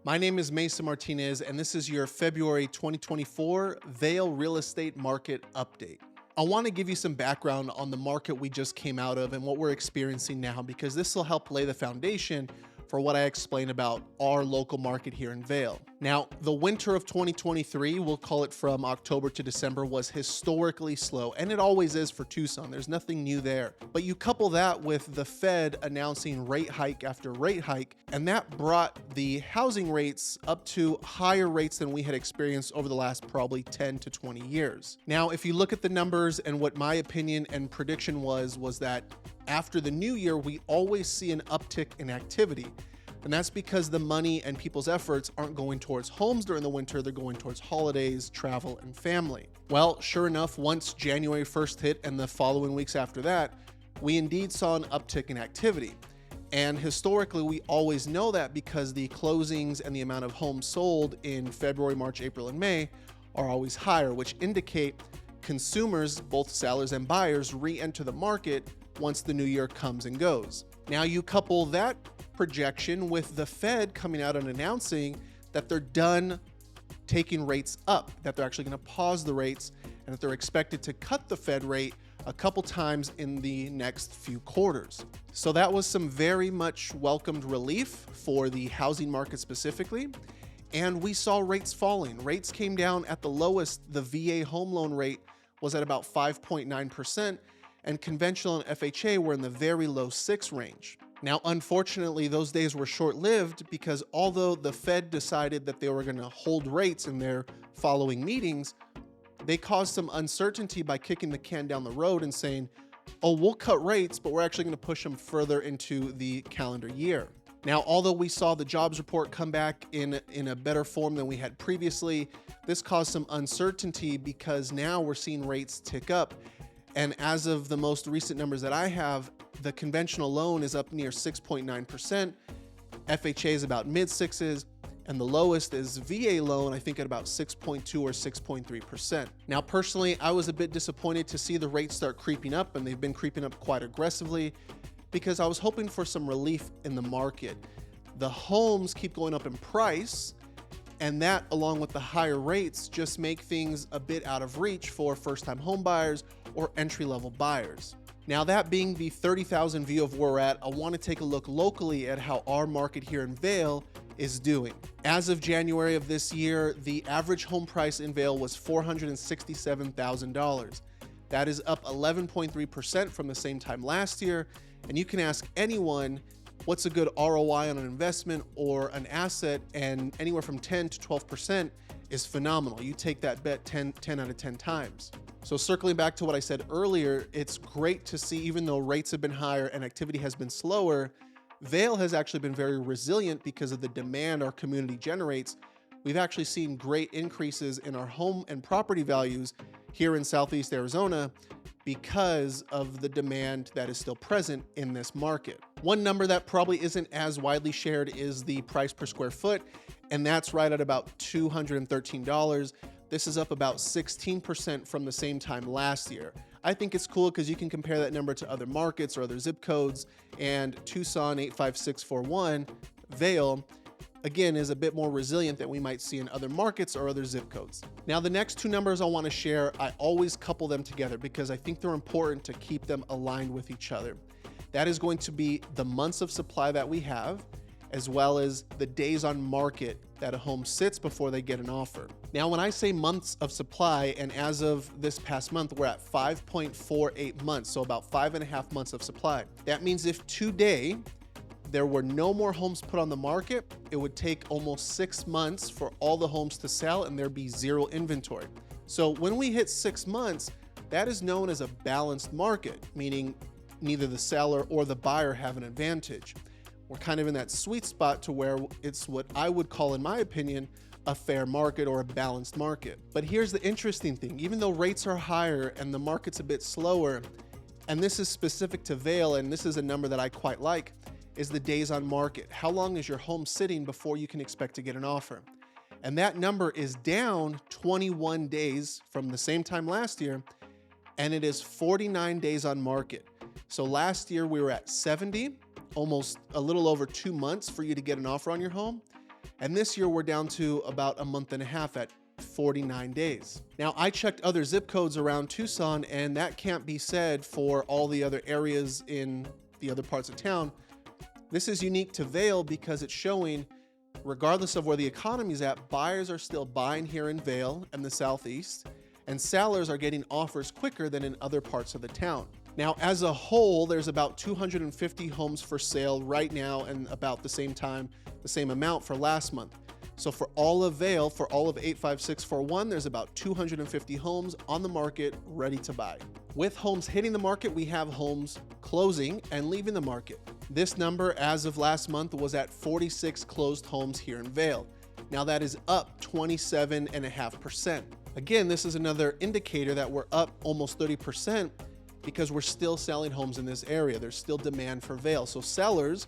My name is Mason Martinez, and this is your February 2024 Vail real estate market update. I want to give you some background on the market we just came out of and what we're experiencing now, because this will help lay the foundation for what I explain about our local market here in Vail. Now, the winter of 2023, we'll call it from October to December, was historically slow, and it always is for Tucson. There's nothing new there. But you couple that with the Fed announcing rate hike after rate hike, and that brought the housing rates up to higher rates than we had experienced over the last probably 10 to 20 years. Now, if you look at the numbers, and what my opinion and prediction was that after the new year, we always see an uptick in activity. And that's because the money and people's efforts aren't going towards homes during the winter, they're going towards holidays, travel, and family. Well, sure enough, once January 1st hit and the following weeks after that, we indeed saw an uptick in activity. And historically, we always know that because the closings and the amount of homes sold in February, March, April, and May are always higher, which indicate consumers, both sellers and buyers, re-enter the market once the new year comes and goes. Now you couple that projection with the Fed coming out and announcing that they're done taking rates up, that they're actually going to pause the rates, and that they're expected to cut the Fed rate a couple times in the next few quarters. So that was some very much welcomed relief for the housing market specifically. And we saw rates falling. Rates came down at the lowest. The VA home loan rate was at about 5.9%, and conventional and FHA were in the very low 6 range. Now, unfortunately, those days were short-lived because although the Fed decided that they were going to hold rates in their following meetings, they caused some uncertainty by kicking the can down the road and saying, oh, we'll cut rates, but we're actually going to push them further into the calendar year. Now, although we saw the jobs report come back in a better form than we had previously, this caused some uncertainty because now we're seeing rates tick up. And as of the most recent numbers that I have, the conventional loan is up near 6.9%, FHA is about mid-sixes, and the lowest is VA loan, I think at about 6.2 or 6.3%. Now, personally, I was a bit disappointed to see the rates start creeping up, and they've been creeping up quite aggressively because I was hoping for some relief in the market. The homes keep going up in price, and that, along with the higher rates, just make things a bit out of reach for first-time home buyers or entry-level buyers. Now, that being the 30,000 view of where we're at, I want to take a look locally at how our market here in Vail is doing. As of January of this year, the average home price in Vail was $467,000. That is up 11.3% from the same time last year. And you can ask anyone, what's a good ROI on an investment or an asset, and anywhere from 10 to 12% is phenomenal. You take that bet 10 out of 10 times. So circling back to what I said earlier, it's great to see, even though rates have been higher and activity has been slower, Vail has actually been very resilient because of the demand our community generates. We've actually seen great increases in our home and property values here in Southeast Arizona because of the demand that is still present in this market. One number that probably isn't as widely shared is the price per square foot, and that's right at about $213. This is up about 16% from the same time last year. I think it's cool because you can compare that number to other markets or other zip codes, and Tucson 85641, Vail, again, is a bit more resilient than we might see in other markets or other zip codes. Now, the next two numbers I want to share, I always couple them together because I think they're important to keep them aligned with each other. That is going to be the months of supply that we have, as well as the days on market that a home sits before they get an offer. Now, when I say months of supply, and as of this past month, we're at 5.48 months, so about 5.5 months of supply. That means if today there were no more homes put on the market, it would take almost 6 months for all the homes to sell and there'd be zero inventory. So when we hit 6 months, that is known as a balanced market, meaning neither the seller or the buyer have an advantage. We're kind of in that sweet spot to where it's what I would call, in my opinion, a fair market or a balanced market. But here's the interesting thing. Even though rates are higher and the market's a bit slower, and this is specific to Vail, and this is a number that I quite like, is the days on market. How long is your home sitting before you can expect to get an offer? And that number is down 21 days from the same time last year, and it is 49 days on market. So last year we were at 70, almost a little over 2 months for you to get an offer on your home. And this year we're down to about a month and a half at 49 days. Now, I checked other zip codes around Tucson, and that can't be said for all the other areas in the other parts of town. This is unique to Vail because it's showing, regardless of where the economy's at, buyers are still buying here in Vail and the Southeast, and sellers are getting offers quicker than in other parts of the town. Now, as a whole, there's about 250 homes for sale right now, and about the same amount for last month. So for all of Vail, for all of 85641, there's about 250 homes on the market ready to buy. With homes hitting the market, we have homes closing and leaving the market. This number as of last month was at 46 closed homes here in Vail. Now that is up 27.5%. Again, this is another indicator that we're up almost 30% because we're still selling homes in this area. There's still demand for Vail. So sellers,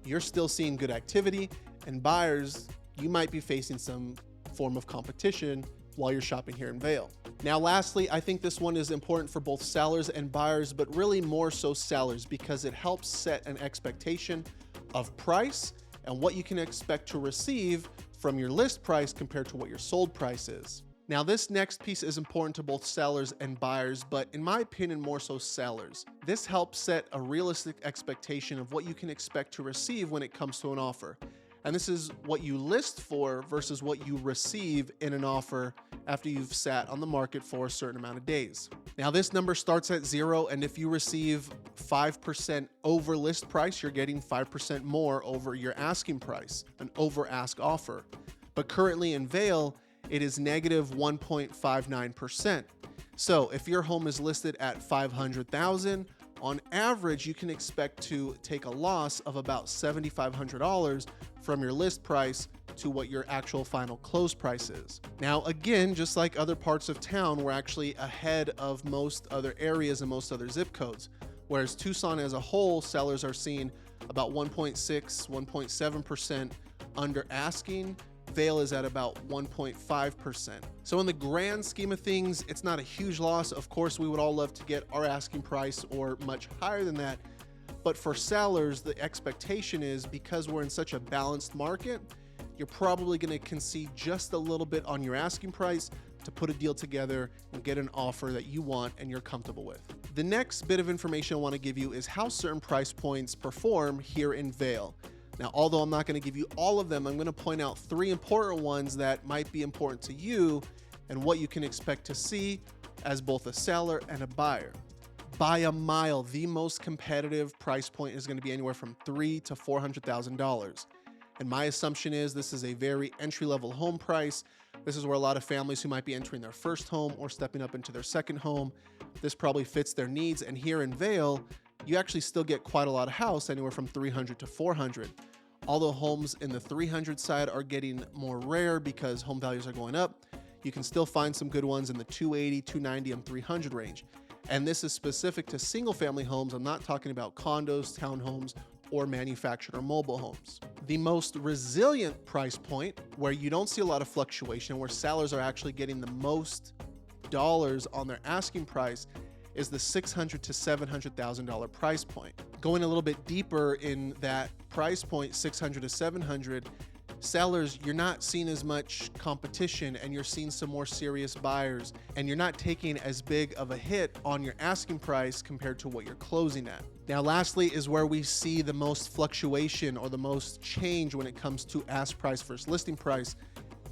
you're still seeing good activity, and buyers, you might be facing some form of competition while you're shopping here in Vail. Now, lastly, I think this one is important for both sellers and buyers, but really more so sellers, because it helps set an expectation of price and what you can expect to receive from your list price compared to what your sold price is. Now, this next piece is important to both sellers and buyers, but in my opinion, more so sellers. This helps set a realistic expectation of what you can expect to receive when it comes to an offer. And this is what you list for versus what you receive in an offer after you've sat on the market for a certain amount of days. Now, this number starts at 0, and if you receive 5% over list price, you're getting 5% more over your asking price, an over ask offer. But currently in Vail, it is negative 1.59%. So if your home is listed at $500,000, on average, you can expect to take a loss of about $7,500 from your list price to what your actual final close price is. Now, again, just like other parts of town, we're actually ahead of most other areas and most other zip codes. Whereas Tucson as a whole, sellers are seeing about 1.6, 1.7% under asking. Vail is at about 1.5%. So in the grand scheme of things, it's not a huge loss. Of course, we would all love to get our asking price or much higher than that. But for sellers, the expectation is, because we're in such a balanced market, you're probably going to concede just a little bit on your asking price to put a deal together and get an offer that you want and you're comfortable with. The next bit of information I want to give you is how certain price points perform here in Vail. Now, although I'm not going to give you all of them, I'm going to point out 3 important ones that might be important to you and what you can expect to see as both a seller and a buyer. By a mile, the most competitive price point is going to be anywhere from $300,000 to $400,000. And my assumption is this is a very entry-level home price. This is where a lot of families who might be entering their first home or stepping up into their second home, this probably fits their needs. And here in Vail, you actually still get quite a lot of house, anywhere from 300 to 400. Although homes in the 300 side are getting more rare because home values are going up, you can still find some good ones in the 280, 290, and 300 range. And this is specific to single family homes. I'm not talking about condos, townhomes, or manufactured or mobile homes. The most resilient price point, where you don't see a lot of fluctuation, where sellers are actually getting the most dollars on their asking price, is the $600,000 to $700,000 price point. Going a little bit deeper in that price point, $600,000 to $700,000, sellers, you're not seeing as much competition, and you're seeing some more serious buyers, and you're not taking as big of a hit on your asking price compared to what you're closing at. Now, lastly is where we see the most fluctuation or the most change when it comes to ask price versus listing price,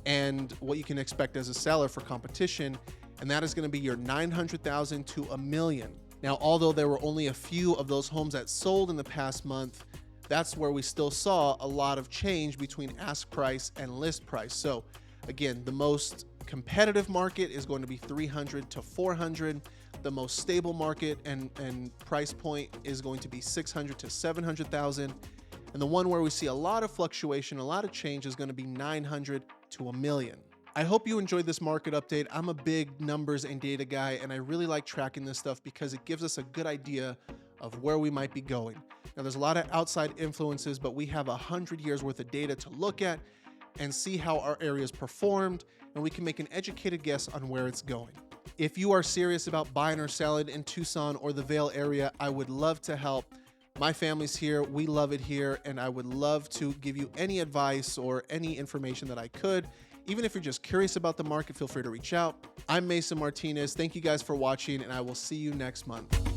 and what you can expect as a seller for competition. And that is going to be your $900,000 to $1 million. Now, although there were only a few of those homes that sold in the past month, that's where we still saw a lot of change between ask price and list price. So again, the most competitive market is going to be 300 to 400. The most stable market and price point is going to be 600 to 700,000. And the one where we see a lot of fluctuation, a lot of change, is going to be 900 to $1 million. I hope you enjoyed this market update. I'm a big numbers and data guy, and I really like tracking this stuff because it gives us a good idea of where we might be going. Now, there's a lot of outside influences, but we have 100 years worth of data to look at and see how our areas performed, and we can make an educated guess on where it's going. If you are serious about buying or selling in Tucson or the Vail area, I would love to help. My family's here, we love it here, and I would love to give you any advice or any information that I could. Even if you're just curious about the market, feel free to reach out. I'm Mason Martinez. Thank you guys for watching, and I will see you next month.